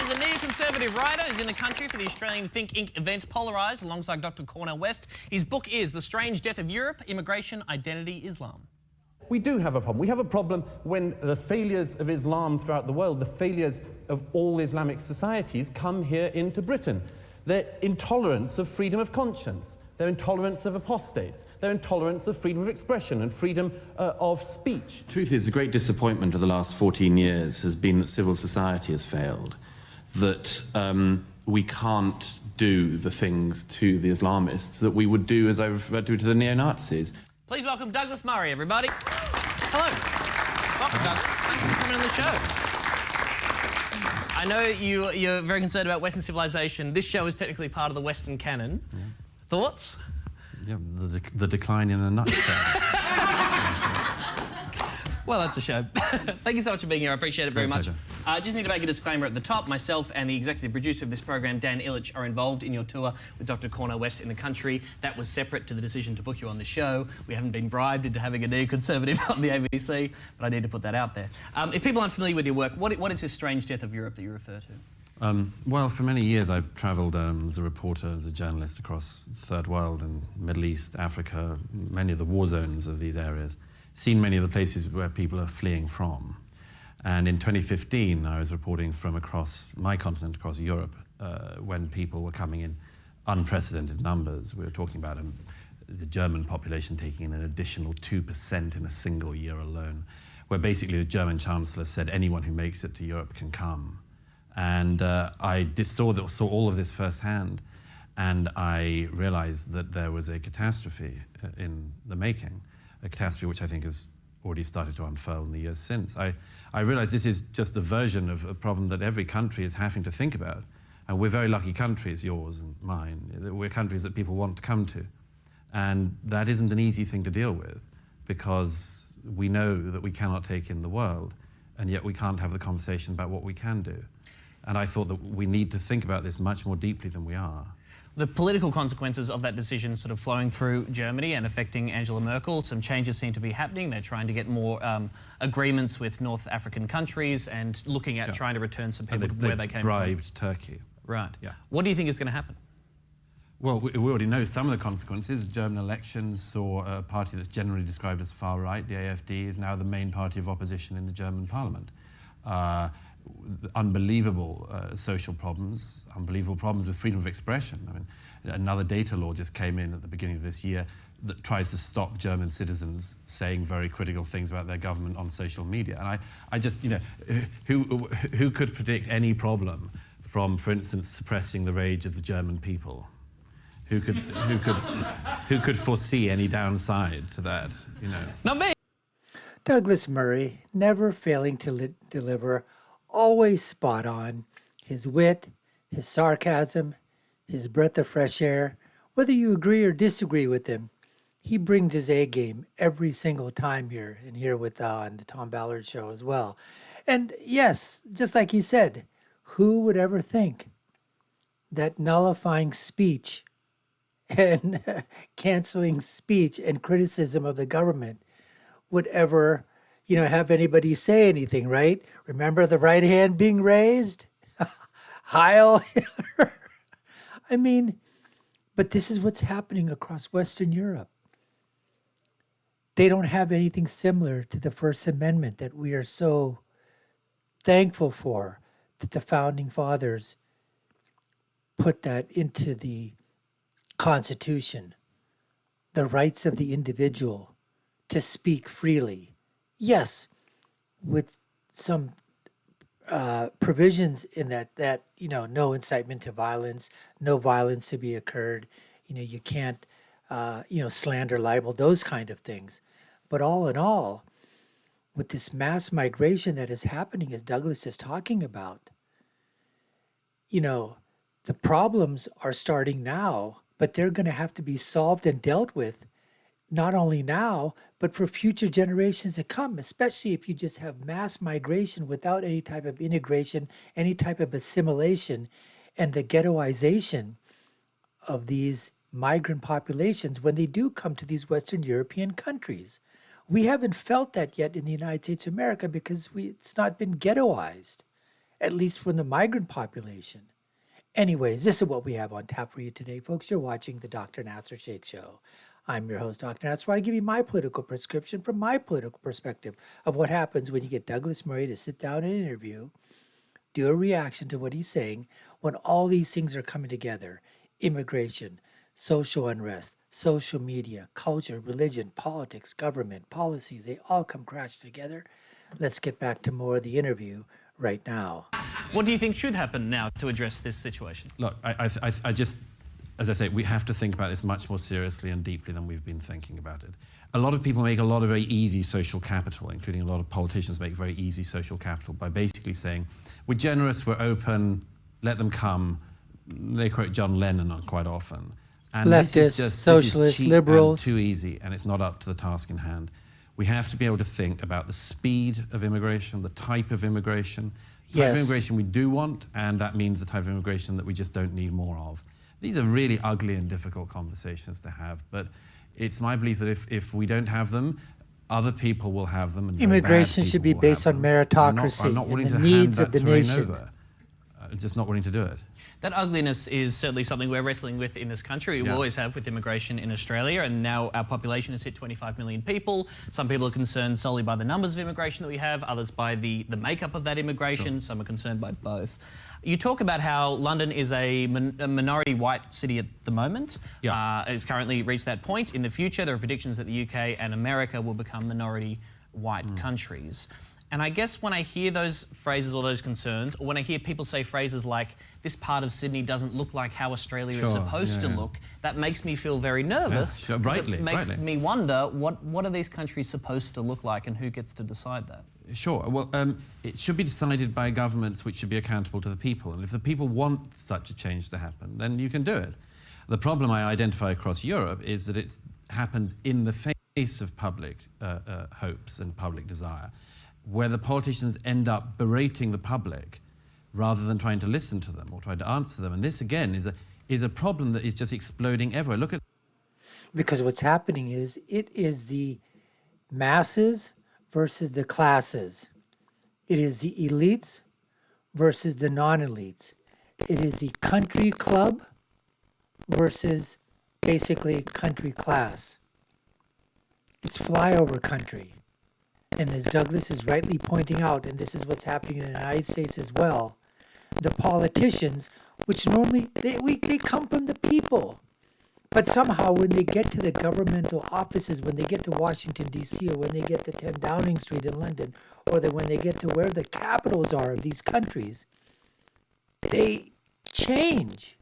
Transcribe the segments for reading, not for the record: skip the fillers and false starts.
is a neoconservative writer who's in the country for the Australian Think Inc. event Polarised alongside Dr. Cornel West. His book is The Strange Death of Europe, Immigration, Identity, Islam. We do have a problem. We have a problem when the failures of Islam throughout the world, the failures of all Islamic societies come here into Britain. Their intolerance of freedom of conscience, their intolerance of apostates, their intolerance of freedom of expression and freedom of speech. Truth is, the great disappointment of the last 14 years has been that civil society has failed, that we can't do the things to the Islamists that we would do, as I referred to the neo-Nazis. Please welcome Douglas Murray, everybody. Hello. Welcome, Douglas. Thanks for coming on the show. I know you're very concerned about Western civilization. This show is technically part of the Western canon. Yeah. Thoughts? Yeah, the decline in a nutshell. Well, that's a show. Thank you so much for being here. I appreciate it very much. I just need to make a disclaimer at the top. Myself and the executive producer of this program, Dan Illich, are involved in your tour with Dr. Cornel West in the country. That was separate to the decision to book you on the show. We haven't been bribed into having a neoconservative on the ABC, but I need to put that out there. If people aren't familiar with your work, what is this strange death of Europe that you refer to? Well, for many years I've travelled as a reporter, as a journalist across the Third World and Middle East, Africa, many of the war zones of these areas, seen many of the places where people are fleeing from. And in 2015, I was reporting from across my continent, across Europe, when people were coming in unprecedented numbers. We were talking about the German population taking in an additional 2% in a single year alone, where basically the German Chancellor said anyone who makes it to Europe can come. And I saw all of this firsthand, and I realized that there was a catastrophe in the making, a catastrophe which I think has already started to unfurl in the years since. I realized this is just a version of a problem that every country is having to think about. And we're very lucky countries, yours and mine. We're countries that people want to come to. And that isn't an easy thing to deal with, because we know that we cannot take in the world, and yet we can't have the conversation about what we can do. And I thought that we need to think about this much more deeply than we are. The political consequences of that decision sort of flowing through Germany and affecting Angela Merkel. Some changes seem to be happening. They're trying to get more agreements with North African countries and looking at trying to return some people to where they came from. Bribed Turkey. Right. Yeah. What do you think is going to happen? Well, we already know some of the consequences. German elections saw a party that's generally described as far-right, the AfD, is now the main party of opposition in the German parliament. Unbelievable social problems, unbelievable problems with freedom of expression. I mean, another data law just came in at the beginning of this year that tries to stop German citizens saying very critical things about their government on social media. And I just, you know, who could predict any problem from, for instance, suppressing the rage of the German people? Who could foresee any downside to that? You know, Not me. Douglas Murray, never failing to deliver, always spot on. His wit, his sarcasm, his breath of fresh air. Whether you agree or disagree with him, he brings his A game every single time here, and here with on the Tom Ballard show as well. And yes, just like he said, who would ever think that nullifying speech and canceling speech and criticism of the government would ever, you know, have anybody say anything, right? Remember the right hand being raised? Heil Hitler. I mean, but this is what's happening across Western Europe. They don't have anything similar to the First Amendment that we are so thankful for, that the Founding Fathers put that into the Constitution. The rights of the individual to speak freely. Yes, with some provisions in that, you know, no incitement to violence, no violence to be occurred. You know, you can't, you know, slander, libel, those kind of things. But all in all, with this mass migration that is happening, as Douglas is talking about, you know, the problems are starting now, but they're going to have to be solved and dealt with not only now, but for future generations to come, especially if you just have mass migration without any type of integration, any type of assimilation, and the ghettoization of these migrant populations when they do come to these Western European countries. We haven't felt that yet in the United States of America because it's not been ghettoized at least from the migrant population. Anyways, this is what we have on tap for you today, folks. You're watching the Dr. Nasir Shaikh Show. I'm your host, Dr. Nasir, where I give you my political prescription from my political perspective of what happens when you get Douglas Murray to sit down in an interview, do a reaction to what he's saying, when all these things are coming together: immigration, social unrest, social media, culture, religion, politics, government, policies, they all come crashed together. Let's get back to more of the interview right now. What do you think should happen now to address this situation? Look, I just, as I say, we have to think about this much more seriously and deeply than we've been thinking about it. A lot of people make a lot of very easy social capital, including a lot of politicians make very easy social capital by basically saying, we're generous, we're open, let them come. They quote John Lennon on quite often. And Leftists, this is just socialists, this is cheap liberals. and too easy, and it's not up to the task in hand. We have to be able to think about the speed of immigration, the type of immigration, type of immigration we do want, and that means the type of immigration that we just don't need more of. These are really ugly and difficult conversations to have, but it's my belief that if we don't have them, other people will have them. And immigration should be based on meritocracy I'm not willing and the to needs hand of the that terrain nation. over. I'm just not willing to do it. That ugliness is certainly something we're wrestling with in this country. We always have with immigration in Australia, and now our population has hit 25 million people. Some people are concerned solely by the numbers of immigration that we have, others by the makeup of that immigration. Some are concerned by both. You talk about how London is a minority white city at the moment. It's currently reached that point. In the future, there are predictions that the UK and America will become minority white countries. And I guess when I hear those phrases or those concerns, or when I hear people say phrases like, this part of Sydney doesn't look like how Australia is supposed to look, that makes me feel very nervous. Rightly, it makes me wonder, what are these countries supposed to look like, and who gets to decide that? Sure. Well, it should be decided by governments which should be accountable to the people. And if the people want such a change to happen, then you can do it. The problem I identify across Europe is that it happens in the face of public hopes and public desire, where the politicians end up berating the public rather than trying to listen to them or trying to answer them. And this, again, is a problem that is just exploding everywhere. Look at... Because what's happening is, it is the masses versus the classes. It is the elites versus the non-elites. It is the country club versus basically country class. It's flyover country. And as Douglas is rightly pointing out, and this is what's happening in the United States as well, the politicians, which normally, they come from the people. But somehow when they get to the governmental offices, when they get to Washington, D.C., or when they get to 10 Downing Street in London, or when they get to where the capitals are of these countries, they change.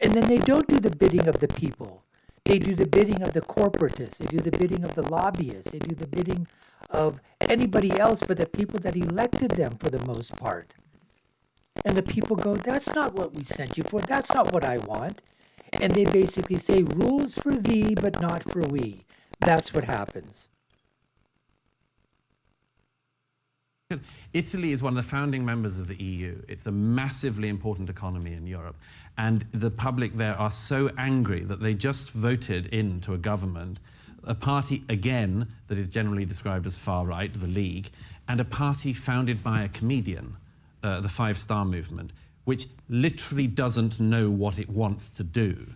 And then they don't do the bidding of the people. They do the bidding of the corporatists. They do the bidding of the lobbyists. They do the bidding of anybody else but the people that elected them for the most part. And the people go, that's not what we sent you for. That's not what I want. And they basically say, rules for thee, but not for we. That's what happens. Italy is one of the founding members of the EU. It's a massively important economy in Europe. And the public there are so angry that they just voted into a government, a party, again, that is generally described as far-right, the League, and a party founded by a comedian, the Five Star Movement, which literally doesn't know what it wants to do.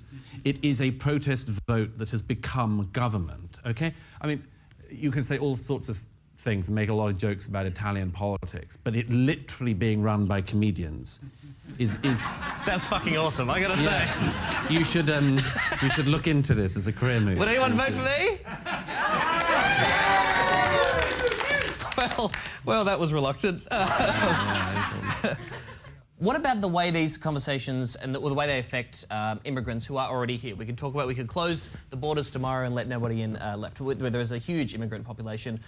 It is a protest vote that has become government, okay? I mean, you can say all sorts of things and make a lot of jokes about Italian politics, but it literally being run by comedians is Sounds fucking awesome, I gotta say. you should look into this as a career move. Would anyone vote for me? Well, that was reluctant. What about the way these conversations and the way they affect immigrants who are already here? We could close the borders tomorrow and let nobody in left. There is a huge immigrant population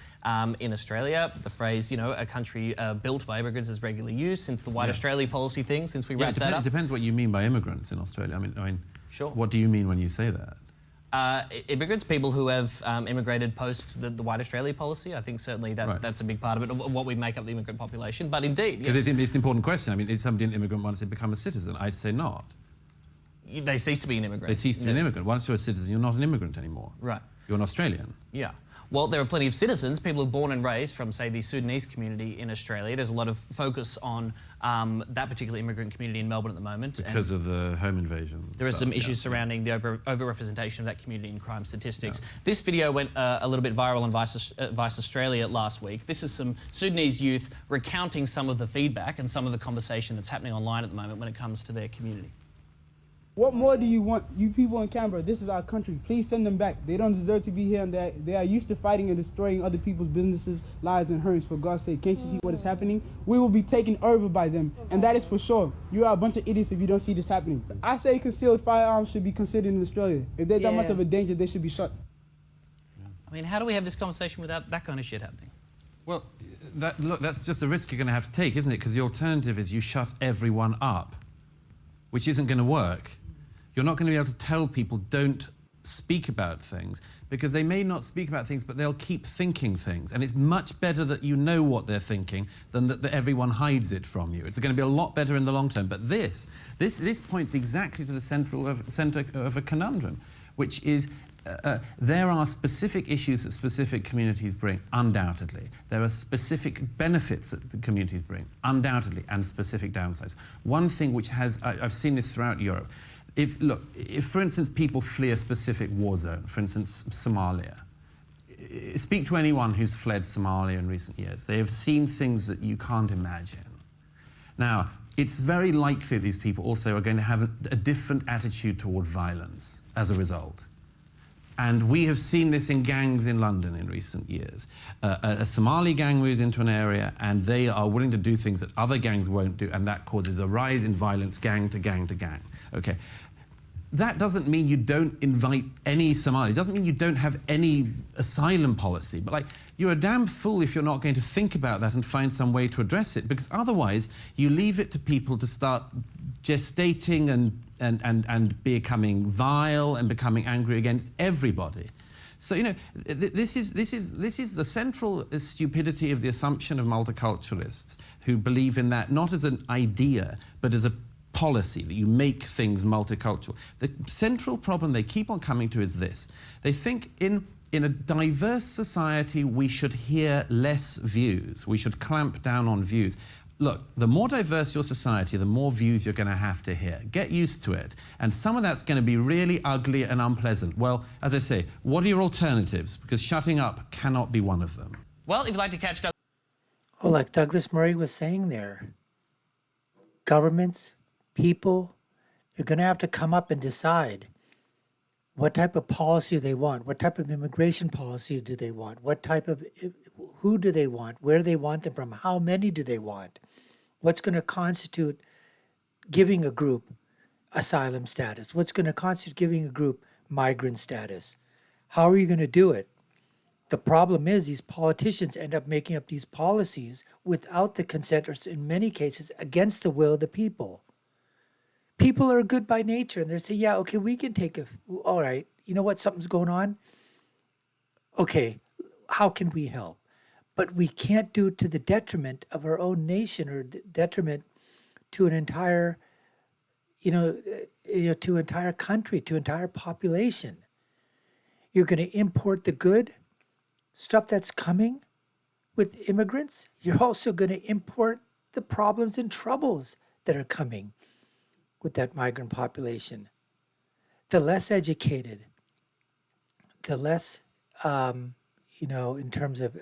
in Australia. The phrase, a country built by immigrants is regularly used since the White Australia policy thing, since we wrapped that up. It depends what you mean by immigrants in Australia. I mean, sure. What do you mean when you say that? Immigrants, people who have immigrated post the White Australia policy. I think certainly that's a big part of it, of what we make up the immigrant population. But indeed, because it's an important question. I mean, is somebody an immigrant once they become a citizen? I'd say not. They cease to be an immigrant. They cease to be an immigrant. Once you're a citizen, you're not an immigrant anymore. Right. You're an Australian. Yeah. Well, there are plenty of citizens, people who are born and raised from, say, the Sudanese community in Australia. There's a lot of focus on that particular immigrant community in Melbourne at the moment. Because of the home invasion. There are some issues surrounding the overrepresentation of that community in crime statistics. This video went a little bit viral on Vice Australia last week. This is some Sudanese youth recounting some of the feedback and some of the conversation that's happening online at the moment when it comes to their community. What more do you want? You people in Canberra, this is our country. Please send them back. They don't deserve to be here, and they are used to fighting and destroying other people's businesses, lives, and homes. For God's sake, can't you see what is happening? We will be taken over by them, and that is for sure. You are a bunch of idiots if you don't see this happening. I say concealed firearms should be considered in Australia. If they're that much of a danger, they should be shot. I mean, how do we have this conversation without that kind of shit happening? Well, look, that's just a risk you're going to have to take, isn't it? Because the alternative is you shut everyone up, which isn't going to work. You're not going to be able to tell people don't speak about things, because they may not speak about things, but they'll keep thinking things. And it's much better that you know what they're thinking than that everyone hides it from you. It's going to be a lot better in the long term. But this points exactly to the center of a conundrum, which is there are specific issues that specific communities bring, undoubtedly. There are specific benefits that the communities bring, undoubtedly, and specific downsides. One thing which I've seen this throughout Europe. If, for instance, people flee a specific war zone, for instance, Somalia, speak to anyone who's fled Somalia in recent years. They have seen things that you can't imagine. Now, it's very likely these people also are going to have a different attitude toward violence as a result. And we have seen this in gangs in London in recent years. A Somali gang moves into an area and they are willing to do things that other gangs won't do, and that causes a rise in violence, gang to gang to gang. Okay. That doesn't mean you don't invite any Somalis. It doesn't mean you don't have any asylum policy. But like, you're a damn fool if you're not going to think about that and find some way to address it, because otherwise you leave it to people to start gestating and becoming vile and becoming angry against everybody. So, you know, this is the central stupidity of the assumption of multiculturalists who believe in that not as an idea, but as a policy, that you make things multicultural. The central problem they keep on coming to is this. They think in a diverse society we should hear less views. We should clamp down on views. Look, the more diverse your society, the more views you're going to have to hear. Get used to it. And some of that's going to be really ugly and unpleasant. Well, as I say, what are your alternatives? Because shutting up cannot be one of them. Well, if you'd like to catch Doug... Well, like Douglas Murray was saying there, governments, people, they're going to have to come up and decide what type of policy they want, what type of immigration policy do they want, who do they want, where do they want them from, how many do they want, what's going to constitute giving a group asylum status, what's going to constitute giving a group migrant status. How are you going to do it? The problem is these politicians end up making up these policies without the consent, or in many cases against the will of the people. People are good by nature, and they say, yeah, okay, we can take all right, you know what, something's going on. Okay, how can we help? But we can't do it to the detriment of our own nation, or detriment to an entire, to entire country, to entire population. You're going to import the good stuff that's coming with immigrants. You're also going to import the problems and troubles that are coming with that migrant population. The less educated, the less, in terms of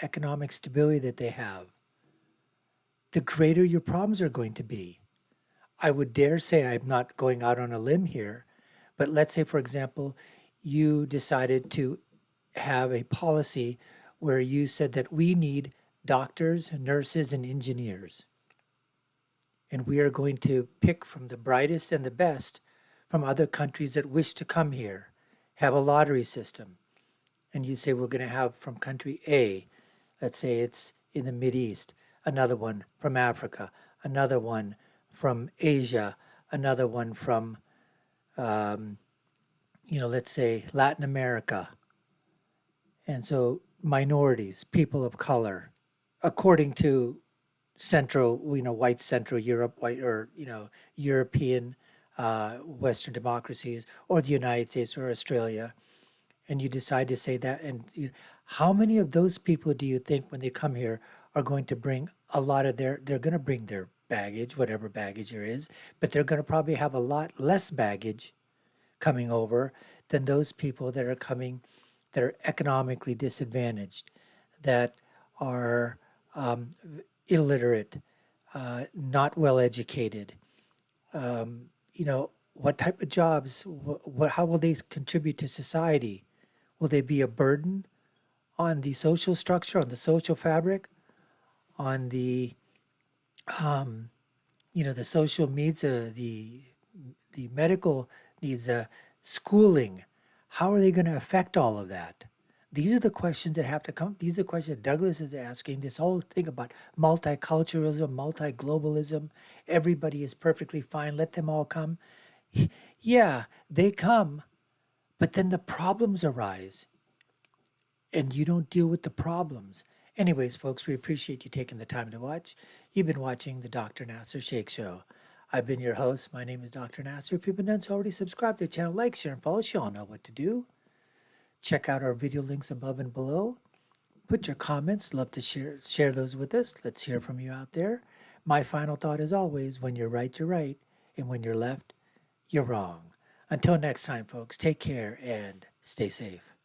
economic stability that they have, the greater your problems are going to be. I would dare say, I'm not going out on a limb here, but let's say, for example, you decided to have a policy where you said that we need doctors, nurses, and engineers. And we are going to pick from the brightest and the best from other countries that wish to come here, have a lottery system. And you say we're going to have from country A, let's say it's in the Mideast, another one from Africa, another one from Asia, another one from, let's say Latin America. And so minorities, people of color, according to Central, white Central Europe, white or, European Western democracies, or the United States or Australia. and you decide to say that, and how many of those people do you think when they come here are going to bring a lot of they're going to bring their baggage, whatever baggage there is, but they're going to probably have a lot less baggage coming over than those people that are coming that are economically disadvantaged, that are illiterate, not well educated. What type of jobs, how will they contribute to society? Will they be a burden on the social structure, on the social fabric, on the the social needs, the medical needs, schooling? How are they going to affect all of that? These are the questions that have to come. These are the questions that Douglas is asking. This whole thing about multiculturalism, multi-globalism, everybody is perfectly fine, let them all come. Yeah, they come, but then the problems arise, and you don't deal with the problems. Anyways, folks, we appreciate you taking the time to watch. You've been watching the Dr. Nasir Shaikh Show. I've been your host. My name is Dr. Nasir. If you've been done so already, subscribe to the channel, like, share, and follow. You all know what to do. Check out our video links above and below. Put your comments. Love to share those with us. Let's hear from you out there. My final thought is always, when you're right, you're right. And when you're left, you're wrong. Until next time, folks, take care and stay safe.